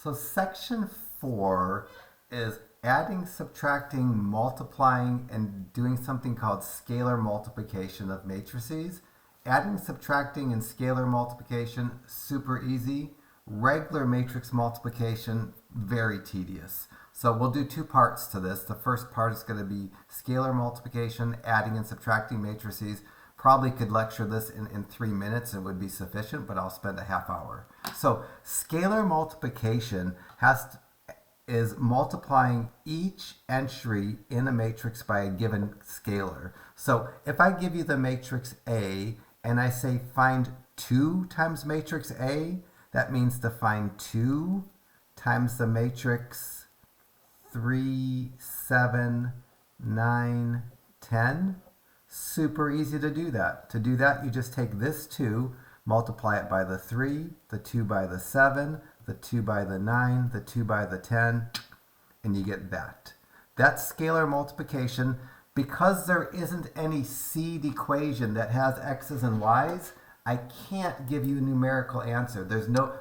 So section 4 is adding, subtracting, multiplying, and doing something called scalar multiplication of matrices. Adding, subtracting, and scalar multiplication, super easy. Regular matrix multiplication, very tedious. So we'll do two parts to this. The first part is going to be scalar multiplication, adding and subtracting matrices. Probably could lecture this in 3 minutes. It would be sufficient, but I'll spend a half hour. So scalar multiplication is multiplying each entry in a matrix by a given scalar. So if I give you the matrix A and I say find 2 times matrix A, that means to find 2 times the matrix 3, 7, 9, 10. Super easy to do that. To do that, you just take this 2, multiply it by the 3, the 2 by the 7, the 2 by the 9, the 2 by the 10, and you get that. That's scalar multiplication. Because there isn't any seed equation that has x's and y's, I can't give you a numerical answer. There's no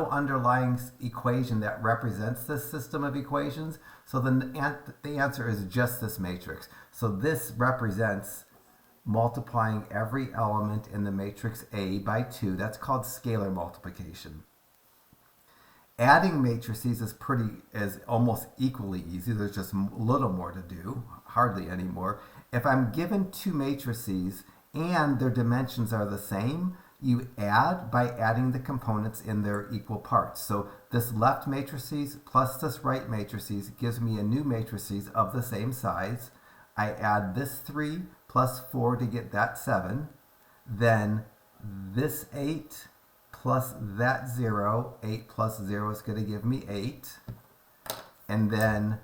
underlying equation that represents this system of equations. So the answer is just this matrix. So this represents multiplying every element in the matrix A by 2. That's called scalar multiplication. Adding matrices is almost equally easy. There's just a little more to do, hardly any more. If I'm given 2 matrices and their dimensions are the same, you add by adding the components in their equal parts. So this left matrices plus this right matrices gives me a new matrices of the same size. I add this 3 plus 4 to get that 7. Then this 8 plus that 0, 8 plus 0 is going to give me 8. And then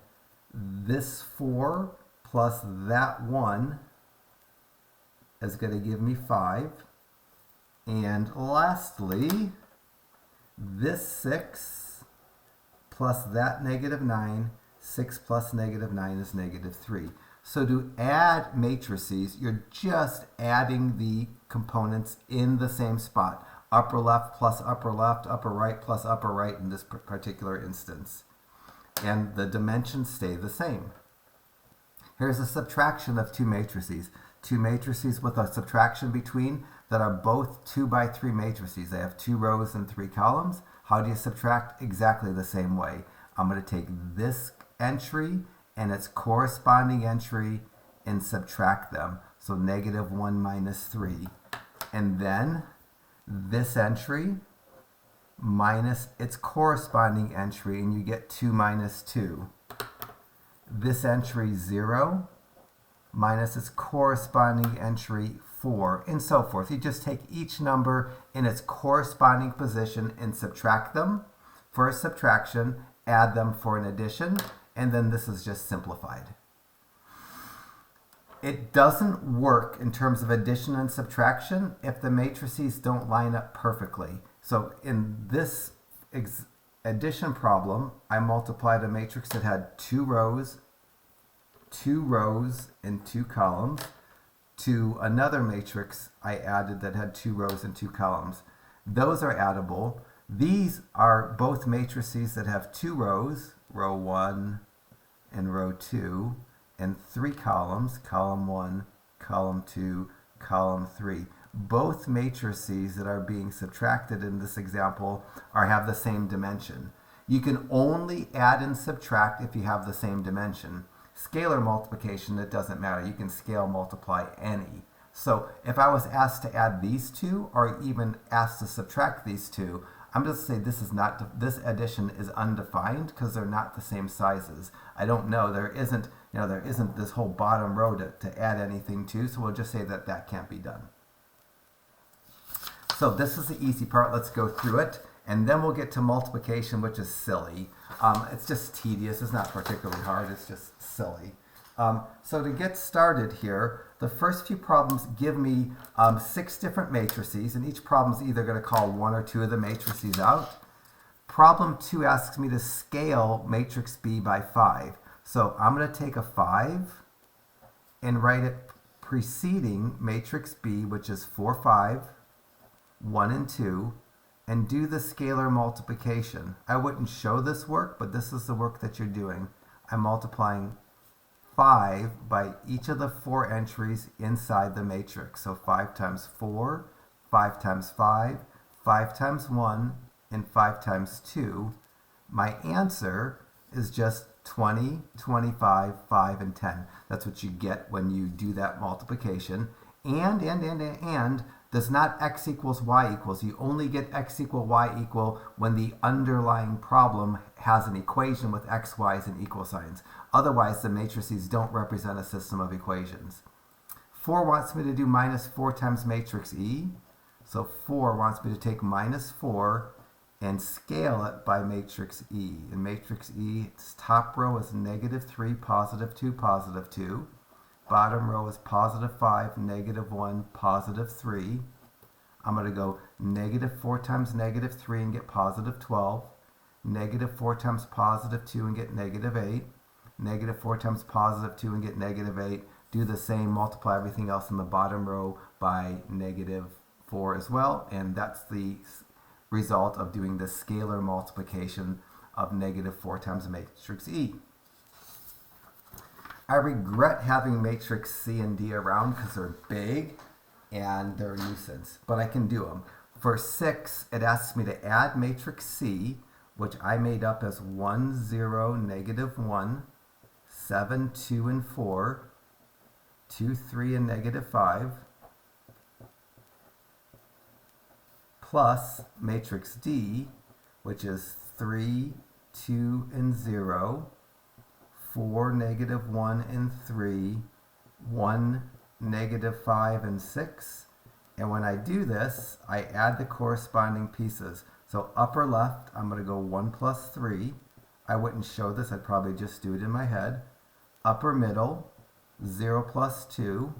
this 4 plus that 1 is going to give me 5. And lastly, this 6 plus that -9, 6 plus -9 is -3. So to add matrices, you're just adding the components in the same spot. Upper left plus upper left, upper right plus upper right in this particular instance. And the dimensions stay the same. Here's a subtraction of 2 matrices. 2 matrices with a subtraction between that are both 2 by 3 matrices. They have 2 rows and 3 columns. How do you subtract? Exactly the same way. I'm going to take this entry and its corresponding entry and subtract them. So -1 minus 3. And then this entry minus its corresponding entry, and you get 2 minus 2. This entry 0 minus its corresponding entry 4, and so forth. You just take each number in its corresponding position and subtract them for a subtraction, add them for an addition, and then this is just simplified. It doesn't work in terms of addition and subtraction if the matrices don't line up perfectly. So in this addition problem, I multiplied a matrix that had 2 rows, and 2 columns to another matrix I added that had 2 rows and 2 columns. Those are addable. These are both matrices that have 2 rows, row 1 and row 2, and 3 columns, column 1, column 2, column 3. Both matrices that are being subtracted in this example have the same dimension. You can only add and subtract if you have the same dimension. Scalar multiplication, it doesn't matter. You can scale multiply any. So if I was asked to add these 2 or even asked to subtract these 2, I'm just saying this addition is undefined because they're not the same sizes. I don't know. There isn't this whole bottom row to add anything to, so we'll just say that can't be done. So this is the easy part. Let's go through it. And then we'll get to multiplication, which is silly. It's just tedious. It's not particularly hard. It's just silly. So to get started here, the first few problems give me 6 different matrices, and each problem is either going to call 1 or 2 of the matrices out. Problem 2 asks me to scale matrix B by 5. So I'm going to take a 5 and write it preceding matrix B, which is 4, 5, 1, and 2, and do the scalar multiplication. I wouldn't show this work, but this is the work that you're doing. I'm multiplying 5 by each of the 4 entries inside the matrix. So 5 times 4, 5 times 5, 5 times 1, and 5 times 2. My answer is just 20, 25, 5, and 10. That's what you get when you do that multiplication. And does not x equals y equals. You only get x equal y equal when the underlying problem has an equation with x, y's, and equal signs. Otherwise, the matrices don't represent a system of equations. 4 wants me to do minus 4 times matrix E. So 4 wants me to take minus 4 and scale it by matrix E. In matrix E, its top row is negative 3, positive 2, positive 2. Bottom row is positive 5, negative 1, positive 3. I'm going to go negative 4 times negative 3 and get positive 12. Negative 4 times positive 2 and get negative 8. Negative 4 times positive 2 and get negative 8. Do the same, multiply everything else in the bottom row by negative 4 as well. And that's the result of doing the scalar multiplication of negative 4 times matrix E. I regret having matrix C and D around because they're big and they're a nuisance, but I can do them. For 6, it asks me to add matrix C, which I made up as 1, 0, negative 1, 7, 2, and 4, 2, 3, and negative 5, plus matrix D, which is 3, 2, and 0, 4, negative 1, and 3, 1, negative 5, and 6. And when I do this, I add the corresponding pieces. So upper left, I'm going to go 1 plus 3. I wouldn't show this, I'd probably just do it in my head. Upper middle, 0 plus 2.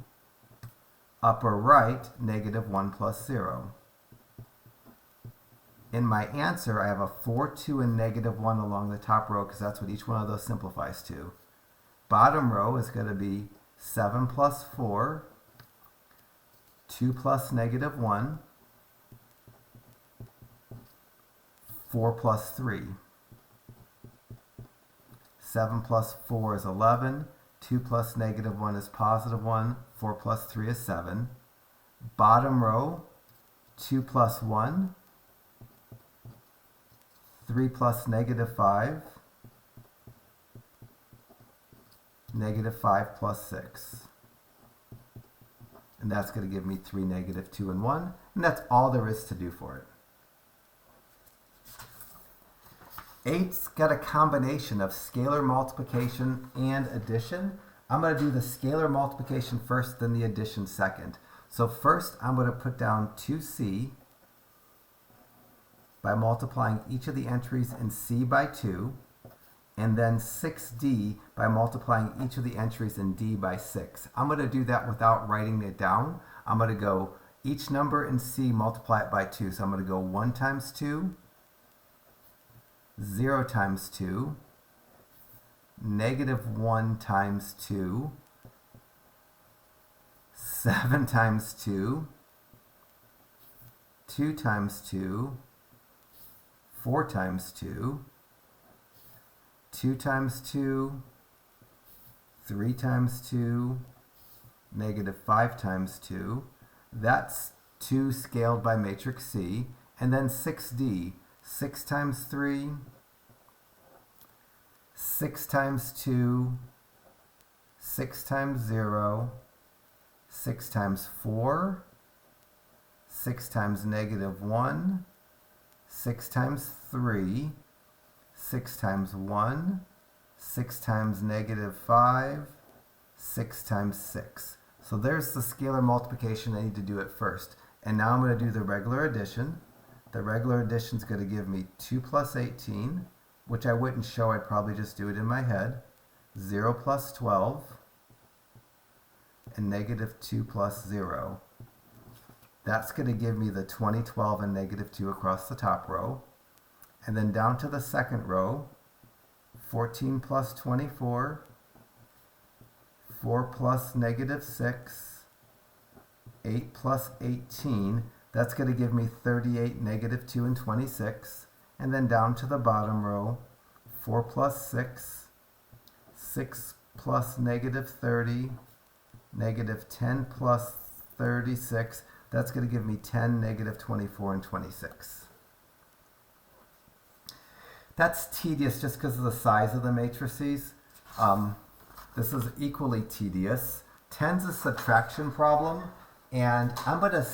Upper right, negative 1 plus 0. In my answer, I have a 4, 2, and negative 1 along the top row because that's what each one of those simplifies to. Bottom row is going to be 7 plus 4, 2 plus negative 1, 4 plus 3. 7 plus 4 is 11, 2 plus negative 1 is positive 1, 4 plus 3 is 7. Bottom row, 2 plus 1, 3 plus negative 5, negative 5 plus 6. And that's going to give me 3, negative 2, and 1. And that's all there is to do for it. 8's got a combination of scalar multiplication and addition. I'm going to do the scalar multiplication first, then the addition second. So first, I'm going to put down 2c by multiplying each of the entries in C by 2, and then 6d by multiplying each of the entries in D by 6. I'm going to do that without writing it down. I'm going to go each number in C, multiply it by 2. So I'm going to go 1 times 2, 0 times 2, negative 1 times 2, 7 times 2, 2 times 2, 4 times 2, 2 times 2, 3 times 2, negative 5 times 2. That's 2 scaled by matrix C. And then 6d, 6 times 3, 6 times 2, 6 times 0, 6 times 4, 6 times negative 1, 6 times 3, 6 times 1, 6 times negative 5, 6 times 6. So there's the scalar multiplication. I need to do it first. And now I'm going to do the regular addition. The regular addition is going to give me 2 plus 18, which I wouldn't show. I'd probably just do it in my head. 0 plus 12, and negative 2 plus 0. That's going to give me the 20, 12, and negative 2 across the top row. And then down to the second row, 14 plus 24, 4 plus negative 6, 8 plus 18. That's going to give me 38, negative 2, and 26. And then down to the bottom row, 4 plus 6, 6 plus negative 30, negative 10 plus 36. That's going to give me 10, negative 24, and 26. That's tedious just because of the size of the matrices. This is equally tedious. 10's a subtraction problem, and I'm going to,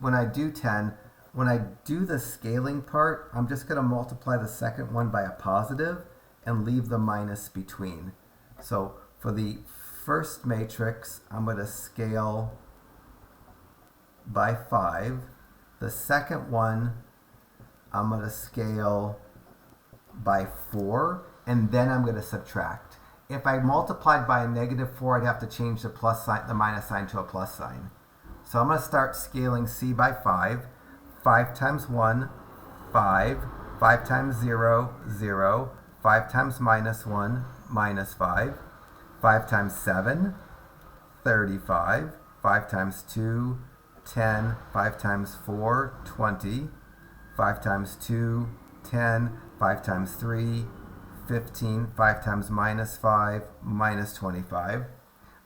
when I do 10, when I do the scaling part, I'm just going to multiply the second one by a positive and leave the minus between. So for the first matrix, I'm going to scale by 5. The second one, I'm going to scale by 4, and then I'm going to subtract. If I multiplied by a negative 4, I'd have to change the plus sign, the minus sign to a plus sign. So I'm going to start scaling C by 5. 5 times 1, 5. 5 times 0, 0. 5 times minus 1, minus 5. 5 times 7, 35. 5 times 2, 10. 5 times 4, 20. 5 times 2, 10. 5 times 3, 15. 5 times minus 5, minus 25.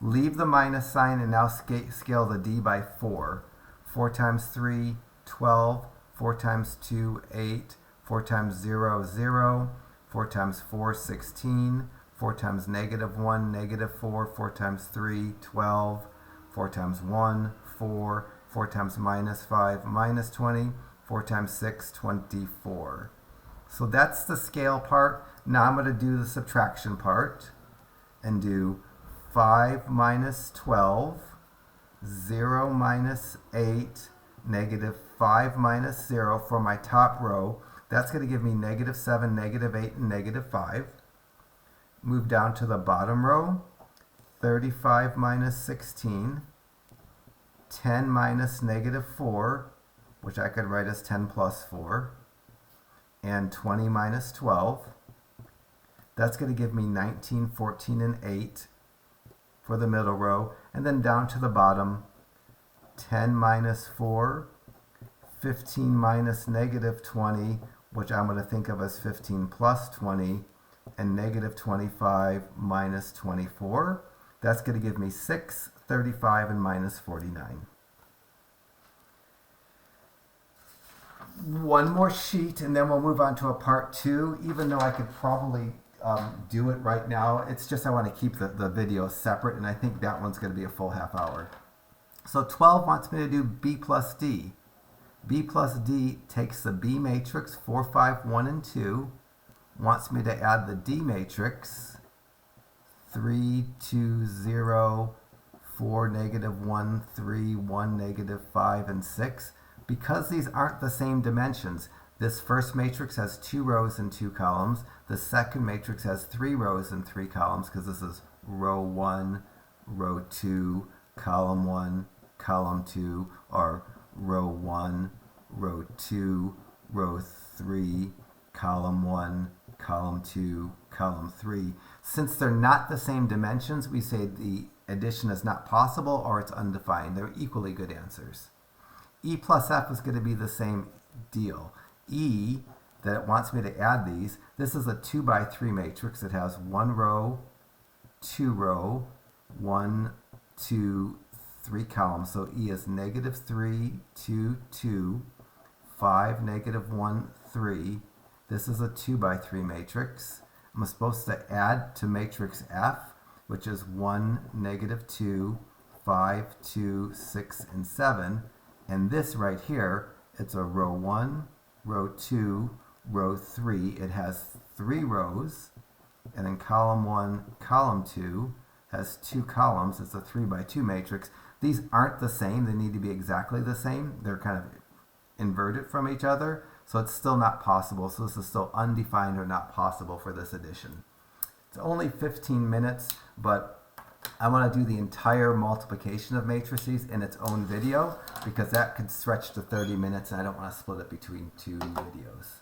Leave the minus sign and now scale the D by 4. 4 times 3, 12. 4 times 2, 8. 4 times 0, 0. 4 times 4, 16. 4 times negative 1, negative 4. 4 times 3, 12. 4 times 1, 4. 4 times minus 5, minus 20. 4 times 6, 24. So that's the scale part. Now I'm going to do the subtraction part and do 5 minus 12, 0 minus 8, negative 5 minus 0 for my top row. That's going to give me negative 7, negative 8, and negative 5. Move down to the bottom row, 35 minus 16, 10 minus negative 4, which I could write as 10 plus 4, and 20 minus 12. That's going to give me 19, 14, and 8 for the middle row. And then down to the bottom, 10 minus 4, 15 minus negative 20, which I'm going to think of as 15 plus 20, and negative 25 minus 24. That's going to give me 6, 35, and minus 49. One more sheet and then we'll move on to a part 2, even though I could probably do it right now. It's just I want to keep the video separate, and I think that one's going to be a full half hour. So 12 wants me to do B plus D. B plus D takes the B matrix 4, 5, 1, and 2, wants me to add the D matrix 3, 2, 0, 4, negative 1, 3, 1, negative 5, and 6. Because these aren't the same dimensions, this first matrix has 2 rows and 2 columns. The second matrix has 3 rows and 3 columns, because this is row 1, row 2, column 1, column 2, or row 1, row 2, row 3, column 1, column 2, column 3. Since they're not the same dimensions, we say the addition is not possible or it's undefined. They're equally good answers. E plus F is going to be the same deal. E, that it wants me to add these, this is a 2 by 3 matrix. It has 1 row, 2 row, 1, 2, 3 columns. So E is negative 3, 2, 2, 5, negative 1, 3. This is a 2 by 3 matrix. I'm supposed to add to matrix F, which is 1, negative 2, 5, 2, 6, and 7. And this right here, it's a row 1, row 2, row 3. It has 3 rows. And then column 1, column 2 has 2 columns. It's a 3 by 2 matrix. These aren't the same. They need to be exactly the same. They're kind of inverted from each other. So it's still not possible. So this is still undefined or not possible for this addition. It's only 15 minutes, but I want to do the entire multiplication of matrices in its own video because that could stretch to 30 minutes and I don't want to split it between 2 videos.